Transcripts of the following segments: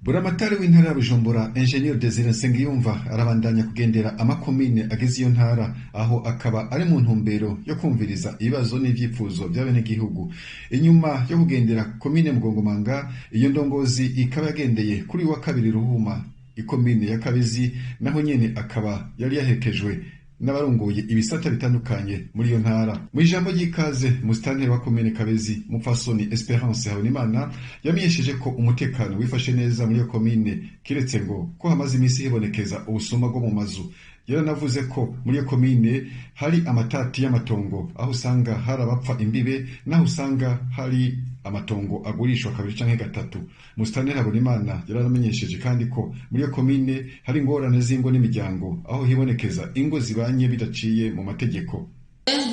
Buramatari w'intara ya Bujumbura Engineer Desire Nsengiyumva arabandanya kugendera amakomine agize iyo ntara, aho akaba ari mu ntumbero yo kumviriza ibibazo n'ivyifuzo by'abenegihugu. Inyuma yo kugendera komine Mugongomanga, iyo ndongozi ikaba yagendeye kuri wa kabiri Ruhuma ikomine ya Kabezi, naho nyene akaba yari yahekejwe n'abarongoye ibisata bitandukanye muri iyo ntara. Mu ijambo ry'ikaze, musitanteri wa komine Kabezi Mupfasoni Esperance Habonimana yamenyesheje ko umutekano wifashe neza muri iyo komine, kiretse ngo ko hamaze iminsi hibonekeza ubusuma bwo mu mazu. Yaranavuze ko muri iyo komine hari amatati y'amatongo, aho usanga hari abapfa imbibe, naho usanga hari amatongo agurishwa kabiri canke gatatu. Musitanteri Habonimana yaranamenyesheje kandi ko muri iyo komine hari ingorane z'ingo n'imiryango, aho hibonekeza ingo zibanye bidaciye mu mategeko.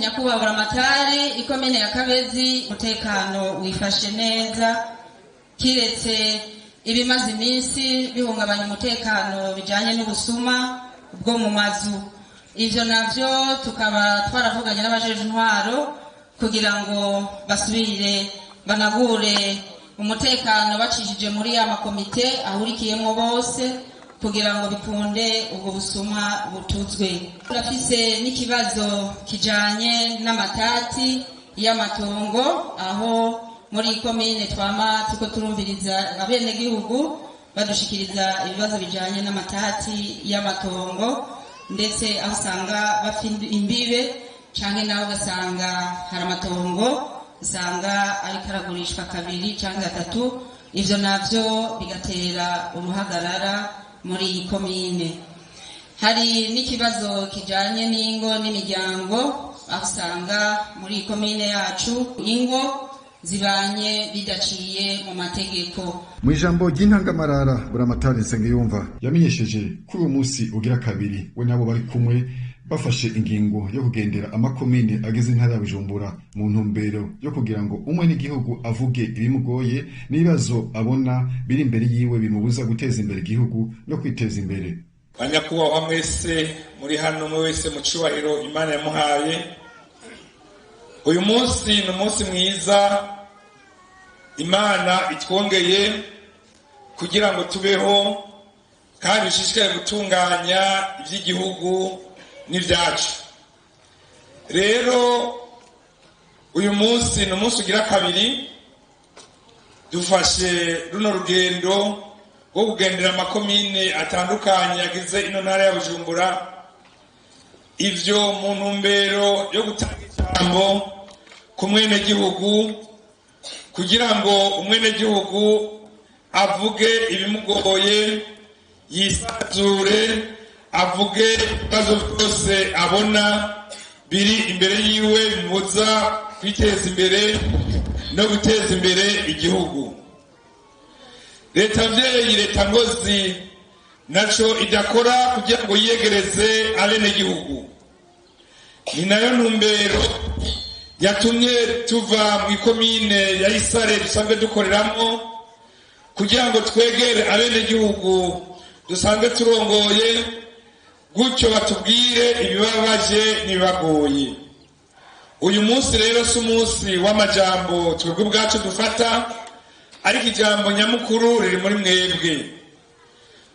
Nyakubahwa Buramatari, ikomine ya Kabezi umutekano wifashe neza, kiretse ibimaze iminsi bihungabanya umutekano bijanye n'ubusuma bwo mu mazu. Ivyo navyo tukaba twaravuganye n'abajeje intwaro kugira ngo basubire banagure umutekano bacishije muri ya makomite ahurikiyemo bose, kugira ngo bikunde ubwo busuma butuzwe. Turafise n'ikibazo kijanye n'amatati y'amatongo, aho muri komine twama tuko turumviriza abenegihugu badushikiriza ibibazo bijanye n'amatati y'amatongo, ndetse aho usanga bafite imbibe canke naho ugasanga hari amatongo usanga ariko aragurishwa kabiri canke gatatu. Ivyo navyo bigatera uruhagarara muri iyi komine. Hari n'ikibazo kijanye n'ingo n'imiryango, aho usanga muri iyi komine yacu ingo zibanye bidaciye mu mategeko. Mu ijambo ry'intangamarara, Buramatari Nsengiyumva yamenyesheje ko uyu munsi ugira kabiri we nabo bari kumwe bafashe ingingo yo kugendera amakomine agize intara ya Bujumbura mu ntumbero yo kugira ngo umwe n'igihugu avuge ibimugoye n'ibibazo abona biri imbere yiwe bimubuza guteza imbere igihugu no kwiteza imbere. Banyakubahwa mwese muri hano, mwe wese mu cubahiro Imana yamuhaye, uyu munsi ni umunsi mwiza Imana itwongeye kugira ngo tubeho kandi dushishikare gutunganya iby'igihugu n'ibyacu. Rero uyu munsi ni umunsi ugira kabiri dufashe runo rugendo rwo kugendera amakomine atandukanye agize ino ntara ya Bujumbura, ivyo mu ntumbero yo gutanga ijambo ku mwenegihugu, kugira ngo umwenegihugu avuge ibimugoye, yisanzure, avuge ibibazo byose abona biri imbere yiwe bimubuza kwiteza imbere no guteza imbere igihugu. Leta mvyeyi, leta ngozi naco idakora kugira ngo yiyegereze abenegihugu. Ni nayo ntumbero yatumye tuva mu ikomine ya Isare dusanzwe dukoreramo, kugira ngo twegere abenegihugu dusanzwe turongoye, gutyo batubwire ibibabaje n'ibibagoye. Uyu munsi rero si umunsi w'amajambo twebwe ubwacu dufata, ariko ijambo nyamukuru riri muri mwebwe.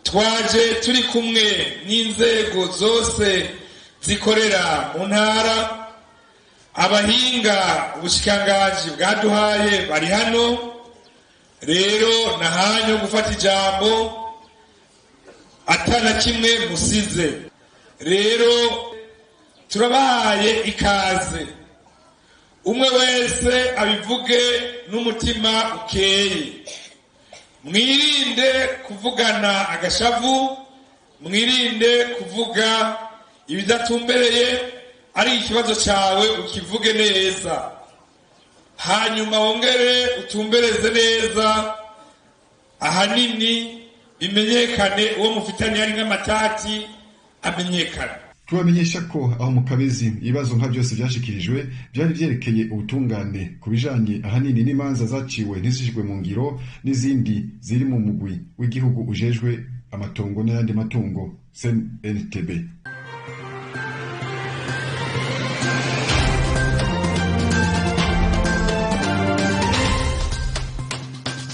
Twaje turi kumwe n'inzego zose zikorera mu ntara, abahinga ubushikiranganji bwaduhaye bari hano. Rero nahanyu gufata ijambo atana kimwe musize. Rero turabahaye ikaze, umwe wese abivuge n'umutima ukeye. Mwirinde kuvugana agashavu, mwirinde kuvuga ibidatumbereye, ari ikibazo cyawe ukivuge neza, hanyuma wongere utumbereze neza, ahanini bimenyekane uwo mufitanye ari nk'amatati amenyekane. Tubamenyesha ko aho mu Kabezi ibibazo nka byose byashikirijwe byari vyerekeye ubutungane ku bijanye ahanini n'imanza zaciwe ntizishijwe mu ngiro, n'izindi ziri mu mugwi w'igihugu ujejwe amatongo n'ayandi matungo CNTB.